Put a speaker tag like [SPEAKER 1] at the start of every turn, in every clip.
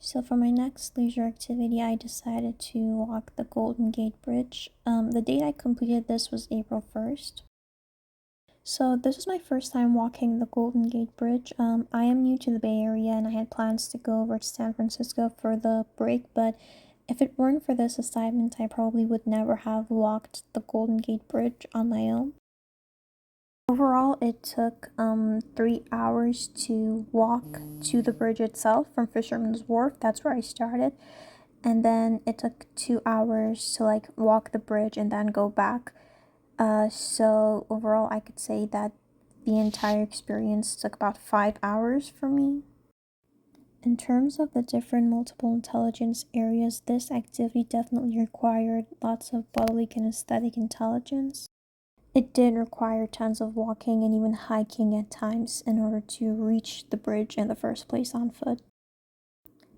[SPEAKER 1] So for my next leisure activity, I decided to walk the Golden Gate Bridge. The date I completed this was April 1st. So this was my first time walking the Golden Gate Bridge. I am new to the Bay Area and I had plans to go over to San Francisco for the break, but if it weren't for this assignment, I probably would never have walked the Golden Gate Bridge on my own. Overall, it took 3 hours to walk to the bridge itself from Fisherman's Wharf. That's where I started. And then it took 2 hours to walk the bridge and then go back. So overall, I could say that the entire experience took about 5 hours for me. In terms of the different multiple intelligence areas, this activity definitely required lots of bodily kinesthetic intelligence. It did require tons of walking and even hiking at times in order to reach the bridge in the first place on foot.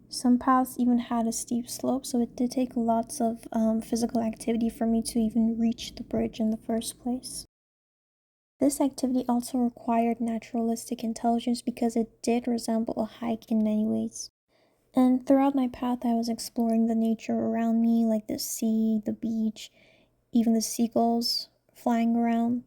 [SPEAKER 1] Some paths even had a steep slope, so it did take lots of physical activity for me to even reach the bridge in the first place. This activity also required naturalistic intelligence because it did resemble a hike in many ways. And throughout my path, I was exploring the nature around me, like the sea, the beach, even the seagulls flying around.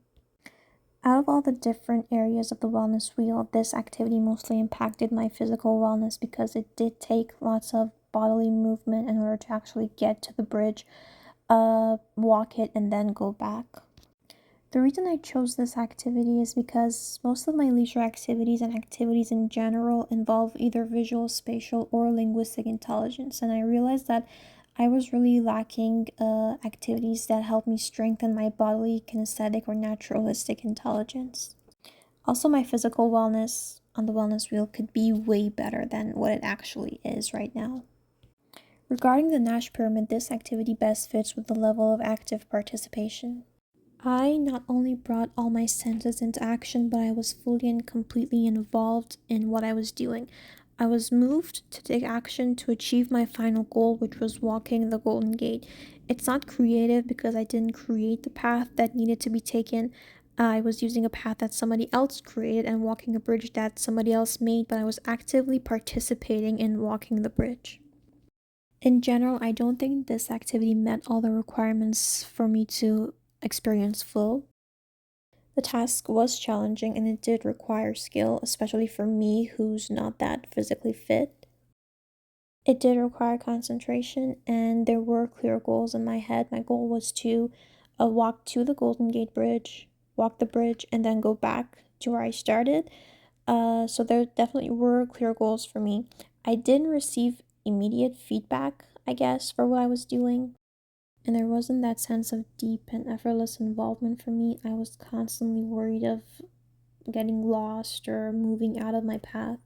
[SPEAKER 1] Out of all the different areas of the wellness wheel, this activity mostly impacted my physical wellness because it did take lots of bodily movement in order to actually get to the bridge, walk it, and then go back. The reason I chose this activity is because most of my leisure activities and activities in general involve either visual, spatial, or linguistic intelligence, and I realized that I was really lacking activities that help me strengthen my bodily, kinesthetic, or naturalistic intelligence. Also, my physical wellness on the wellness wheel could be way better than what it actually is right now. Regarding the Nash Pyramid, this activity best fits with the level of active participation. I not only brought all my senses into action, but I was fully and completely involved in what I was doing. I was moved to take action to achieve my final goal, which was walking the Golden Gate. It's not creative because I didn't create the path that needed to be taken. I was using a path that somebody else created and walking a bridge that somebody else made, but I was actively participating in walking the bridge. In general, I don't think this activity met all the requirements for me to experience flow. The task was challenging and it did require skill, especially for me who's not that physically fit. It did require concentration and there were clear goals in my head. My goal was to walk to the Golden Gate Bridge, walk the bridge, and then go back to where I started. So there definitely were clear goals for me. I didn't receive immediate feedback, I guess, for what I was doing. And there wasn't that sense of deep and effortless involvement for me. I was constantly worried of getting lost or moving out of my path.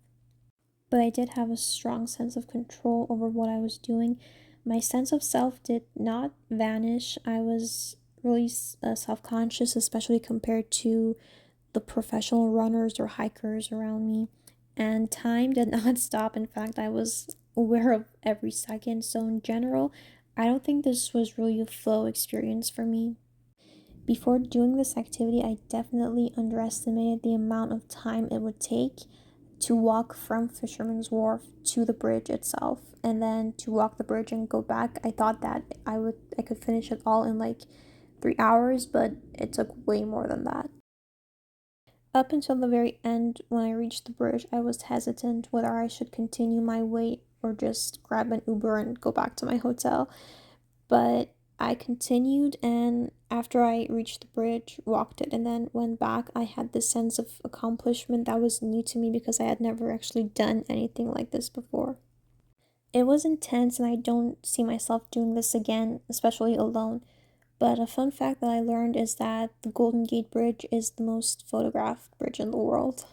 [SPEAKER 1] But I did have a strong sense of control over what I was doing. My sense of self did not vanish. I was really self conscious, especially compared to the professional runners or hikers around me. And time did not stop. In fact, I was aware of every second. So, in general, I don't think this was really a flow experience for me. Before doing this activity, I definitely underestimated the amount of time it would take to walk from Fisherman's Wharf to the bridge itself and then to walk the bridge and go back. I thought that I could finish it all in like 3 hours, but it took way more than that. Up until the very end, when I reached the bridge, I was hesitant whether I should continue my wait or just grab an Uber and go back to my hotel. But I continued, and after I reached the bridge, walked it, and then went back, I had this sense of accomplishment that was new to me because I had never actually done anything like this before. It was intense, and I don't see myself doing this again, especially alone. But a fun fact that I learned is that the Golden Gate Bridge is the most photographed bridge in the world.